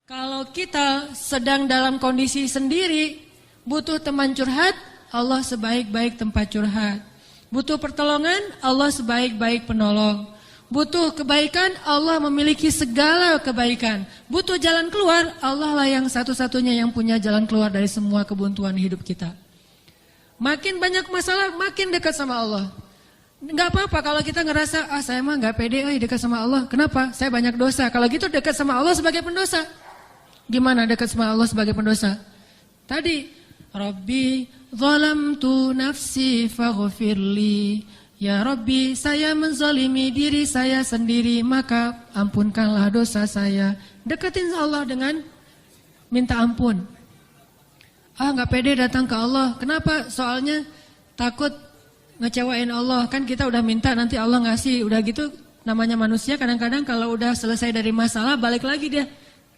Kalau kita sedang dalam kondisi sendiri, butuh teman curhat, Allah sebaik-baik tempat curhat. Butuh pertolongan, Allah sebaik-baik penolong. Butuh kebaikan, Allah memiliki segala kebaikan. Butuh jalan keluar, Allah lah yang satu-satunya yang punya jalan keluar dari semua kebuntuan hidup kita. Makin banyak masalah, makin dekat sama Allah. Enggak apa-apa kalau kita ngerasa, saya mah enggak pede dekat sama Allah. Kenapa? Saya banyak dosa. Kalau gitu dekat sama Allah sebagai pendosa. Gimana dekat sama Allah sebagai pendosa? Tadi, Rabbi zalamtu nafsi faghfirli. Ya Rabbi, saya menzalimi diri saya sendiri, maka ampunkanlah dosa saya. Deketin Allah dengan minta ampun. Enggak pede datang ke Allah. Kenapa? Soalnya takut ngecewain Allah. Kan kita udah minta, nanti Allah ngasih. Udah gitu, namanya manusia kadang-kadang kalau udah selesai dari masalah, balik lagi dia.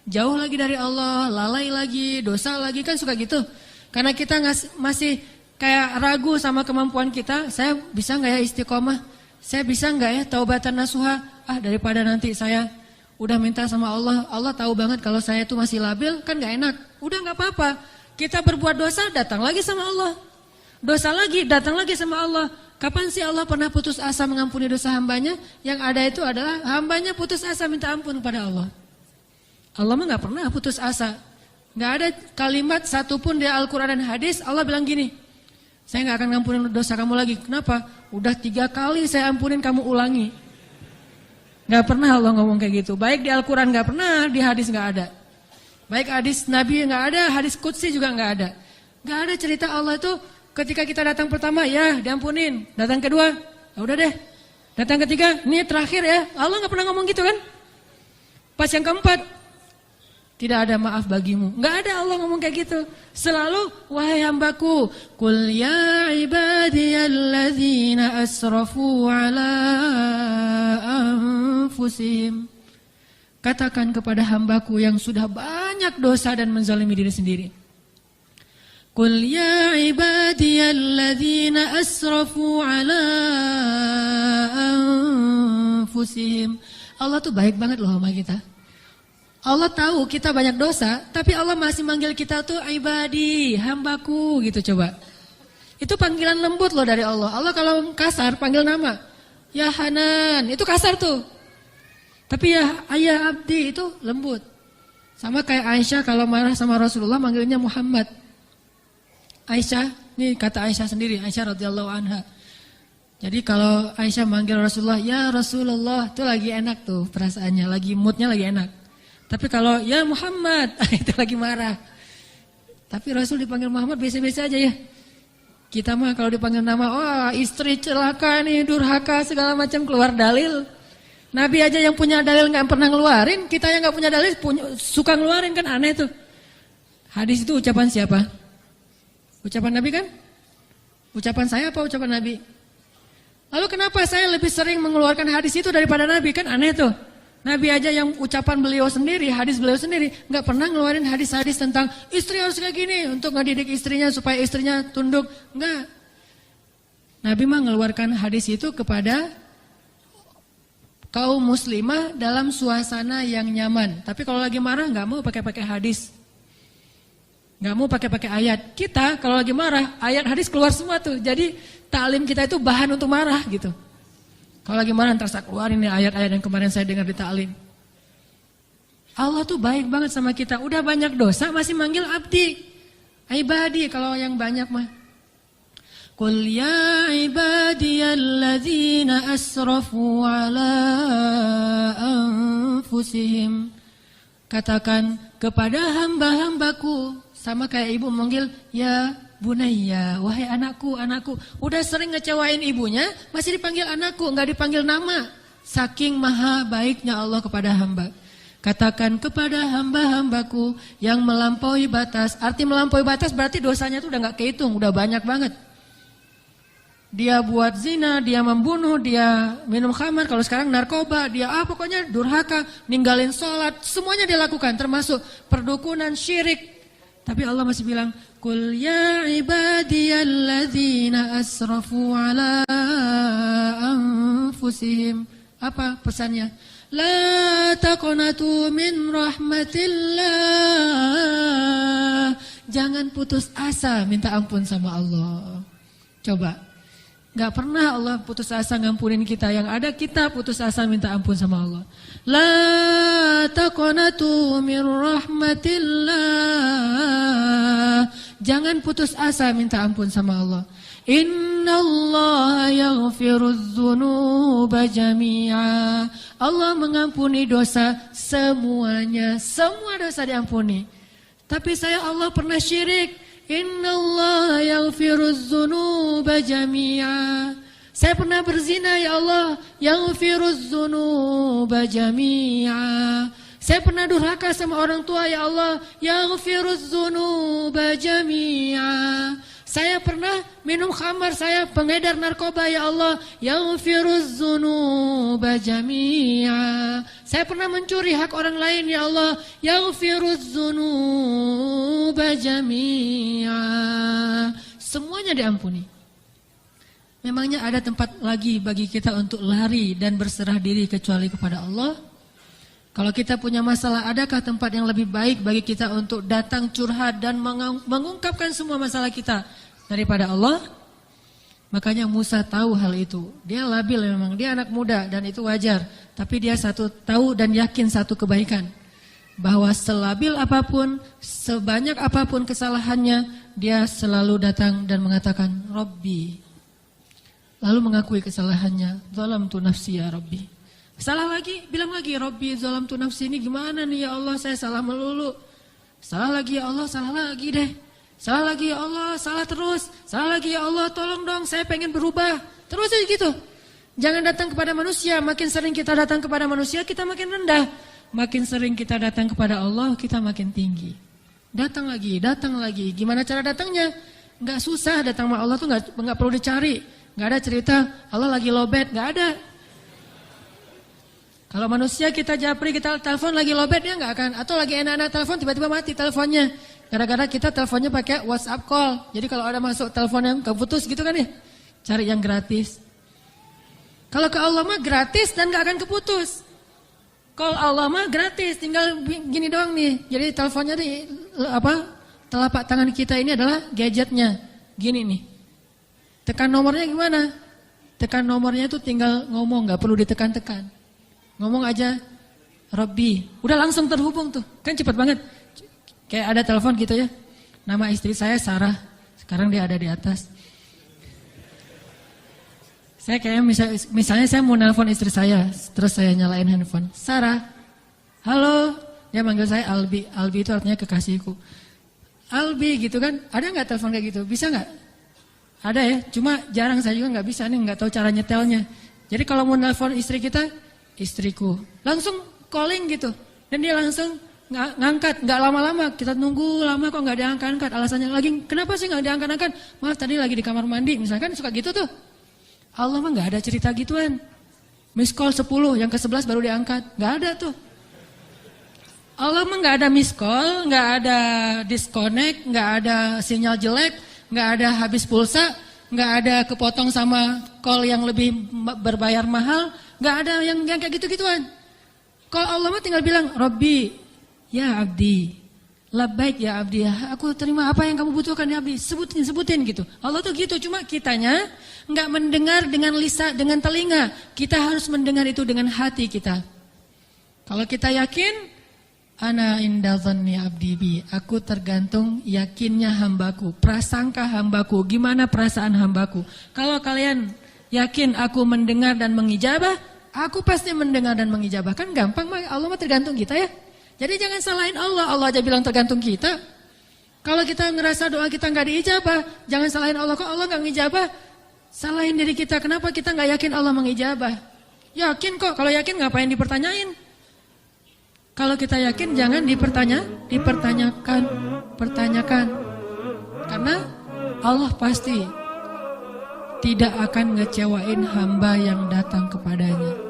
Jauh lagi dari Allah, lalai lagi, dosa lagi, kan suka gitu. Karena kita masih kayak ragu sama kemampuan kita, saya bisa nggak ya istiqomah? Saya bisa nggak ya taubatan nasuha? Daripada nanti saya udah minta sama Allah, Allah tahu banget kalau saya itu masih labil, kan nggak enak. Udah nggak apa-apa, kita berbuat dosa, datang lagi sama Allah. Dosa lagi, datang lagi sama Allah. Kapan sih Allah pernah putus asa mengampuni dosa hambanya? Yang ada itu adalah hambanya putus asa minta ampun kepada Allah. Allah mah gak pernah putus asa. Gak ada kalimat satupun di Al-Quran dan hadis Allah bilang gini, saya gak akan ngampunin dosa kamu lagi. Kenapa? Udah 3 kali saya ampunin, kamu ulangi. Gak pernah Allah ngomong kayak gitu. Baik di Al-Quran gak pernah, di hadis gak ada. Baik hadis Nabi gak ada, hadis Qudsi juga gak ada. Gak ada cerita Allah itu ketika kita datang pertama, ya diampunin. Datang kedua, udah deh. Datang ketiga, ini terakhir ya. Allah gak pernah ngomong gitu kan. Pas yang keempat, tidak ada maaf bagimu. Enggak ada Allah ngomong kayak gitu. Selalu, wahai hambaku, qul ya ibadiyalladzina asrafu ala anfusihim. Katakan kepada hambaku yang sudah banyak dosa dan menzalimi diri sendiri. Qul ya ibadiyalladzina asrafu ala anfusihim. Allah tuh baik banget loh sama kita. Allah tahu kita banyak dosa, tapi Allah masih manggil kita tuh ibadi, hambaku gitu coba. Itu panggilan lembut loh dari Allah. Allah kalau kasar panggil nama, ya Hanan, itu kasar tuh. Tapi ya ayah abdi itu lembut. Sama kayak Aisyah kalau marah sama Rasulullah manggilnya Muhammad. Aisyah, ini kata Aisyah sendiri, Aisyah radhiyallahu anha. Jadi kalau Aisyah manggil Rasulullah, ya Rasulullah, itu lagi enak tuh perasaannya, lagi moodnya lagi enak. Tapi kalau ya Muhammad, itu lagi marah. Tapi Rasul dipanggil Muhammad biasa-biasa aja ya. Kita mah kalau dipanggil nama, istri celaka nih, durhaka segala macam, keluar dalil. Nabi aja yang punya dalil nggak pernah ngeluarin, kita yang nggak punya dalil suka ngeluarin, kan aneh tuh. Hadis itu ucapan siapa? Ucapan Nabi kan? Ucapan saya apa ucapan Nabi? Lalu kenapa saya lebih sering mengeluarkan hadis itu daripada Nabi? Kan aneh tuh. Nabi aja yang ucapan beliau sendiri, hadis beliau sendiri, nggak pernah ngeluarin hadis-hadis tentang istri harus kayak gini untuk ngedidik istrinya supaya istrinya tunduk, nggak. Nabi mah ngeluarkan hadis itu kepada kaum muslimah dalam suasana yang nyaman. Tapi kalau lagi marah nggak mau pakai hadis, nggak mau pakai ayat. Kita kalau lagi marah ayat hadis keluar semua tuh. Jadi taklim kita itu bahan untuk marah gitu. Kalau lagi marah ntar saya keluarin nih ayat-ayat yang kemarin saya dengar di ta'lim. Allah tuh baik banget sama kita. Udah banyak dosa masih manggil abdi. Ibadi kalau yang banyak mah. Qul ya ibadiyalladzina asrafu ala anfusihim. Katakan kepada hamba-hambaku. Sama kayak ibu manggil ya Bunayya, wahai anakku, anakku. Udah sering ngecewain ibunya, masih dipanggil anakku, enggak dipanggil nama. Saking maha baiknya Allah kepada hamba. Katakan kepada hamba-hambaku yang melampaui batas. Arti melampaui batas berarti dosanya tuh udah enggak kehitung, udah banyak banget. Dia buat zina, dia membunuh, dia minum khamar, kalau sekarang narkoba, dia pokoknya durhaka, ninggalin sholat, semuanya dia lakukan, termasuk perdukunan, syirik. Tapi Allah masih bilang, Qul ya ibadiyalladzina asrafu ala anfusihim. Apa pesannya? La taqnatu min rahmatillah. Jangan putus asa minta ampun sama Allah. Coba. Gak pernah Allah putus asa ngampunin kita. Yang ada kita putus asa minta ampun sama Allah. La taqnatu min rahmatillah. Jangan putus asa minta ampun sama Allah. Innallaha yaghfirudz dzunuba jami'a. Allah mengampuni dosa semuanya. Semua dosa diampuni. Tapi saya Allah pernah syirik. Innallaha yaghfirudz dzunuba jami'a. Saya pernah berzina ya Allah. Yaghfirudz dzunuba jami'a. Saya pernah durhaka sama orang tua ya Allah. Yaghfirudz dzunuba jami'a. Saya pernah minum khamar, saya pengedar narkoba ya Allah. Yaghfirudz dzunuba jami'a. Saya pernah mencuri hak orang lain ya Allah. Yaghfirudz dzunuba jami'a. Semuanya diampuni. Memangnya ada tempat lagi bagi kita untuk lari dan berserah diri kecuali kepada Allah? Kalau kita punya masalah, adakah tempat yang lebih baik bagi kita untuk datang curhat dan mengungkapkan semua masalah kita daripada Allah? Makanya Musa tahu hal itu. Dia labil memang, dia anak muda dan itu wajar. Tapi dia tahu dan yakin satu kebaikan. Bahwa selabil apapun, sebanyak apapun kesalahannya, dia selalu datang dan mengatakan, Rabbi. Lalu mengakui kesalahannya, zalamtu nafsi ya Rabbi. Salah lagi, bilang lagi, Rabbi zalamtu nafsi, ini gimana nih ya Allah, saya salah melulu. Salah lagi ya Allah, salah lagi deh. Salah lagi ya Allah, salah terus. Salah lagi ya Allah, tolong dong, saya pengen berubah. Terus aja gitu. Jangan datang kepada manusia, makin sering kita datang kepada manusia, kita makin rendah. Makin sering kita datang kepada Allah, kita makin tinggi. Datang lagi, datang lagi. Gimana cara datangnya? Nggak susah, datang sama Allah tuh nggak perlu dicari. Nggak ada cerita, Allah lagi lowbat, nggak ada. Kalau manusia kita japri, kita telepon lagi lowbat, dia nggak akan. Atau lagi enak-enak telepon, tiba-tiba mati teleponnya. Gara-gara kita teleponnya pakai WhatsApp call. Jadi kalau ada masuk telepon yang keputus gitu kan ya, cari yang gratis. Kalau ke Allah mah gratis dan nggak akan keputus. Call Allah mah gratis, tinggal gini doang nih. Jadi teleponnya di telapak tangan kita ini adalah gadgetnya. Gini nih. Tekan nomornya gimana? Tekan nomornya itu tinggal ngomong, nggak perlu ditekan-tekan. Ngomong aja, Rabbi, udah langsung terhubung tuh, kan cepat banget. Kayak ada telepon gitu ya, nama istri saya Sarah, sekarang dia ada di atas. Saya kayak misalnya saya mau nelpon istri saya, terus saya nyalain handphone, Sarah, halo, dia manggil saya Albi, Albi itu artinya kekasihku. Albi gitu kan, ada nggak telepon kayak gitu, bisa nggak? Ada ya, cuma jarang, saya juga nggak bisa nih, nggak tahu cara nyetelnya. Jadi kalau mau nelpon istri kita, istriku, langsung calling gitu, dan dia langsung ngangkat, nggak lama-lama, kita nunggu lama kok nggak diangkat-angkat, alasannya lagi, kenapa sih nggak diangkat-angkat? Maaf tadi lagi di kamar mandi, misalkan suka gitu tuh. Allah mah nggak ada cerita gituan. Miss call 10, yang ke-11 baru diangkat, nggak ada tuh. Allah mah nggak ada miss call, nggak ada disconnect, nggak ada sinyal jelek, nggak ada habis pulsa, nggak ada kepotong sama call yang lebih berbayar mahal. Gak ada yang kayak gitu-gituan. Kalau Allah mah tinggal bilang, Rabbi, ya abdi, labbaik ya abdi, aku terima apa yang kamu butuhkan ya abdi, sebutin gitu. Allah tuh gitu, cuma kitanya gak mendengar dengan lisan, dengan telinga. Kita harus mendengar itu dengan hati kita. Kalau kita yakin, ana inda dhanni abdi bi, aku tergantung yakinnya hambaku, prasangka hambaku, gimana perasaan hambaku. Kalau kalian yakin aku mendengar dan mengijabah, aku pasti mendengar dan mengijabah. Kan gampang, Allah mah tergantung kita ya. Jadi jangan salahin Allah, Allah aja bilang tergantung kita. Kalau kita ngerasa doa kita nggak diijabah, jangan salahin Allah, kok Allah nggak ngijabah. Salahin diri kita, kenapa kita nggak yakin Allah mengijabah. Yakin kok, kalau yakin ngapain dipertanyain. Kalau kita yakin jangan dipertanyakan. Karena Allah pasti tidak akan ngecewain hamba yang datang kepadanya.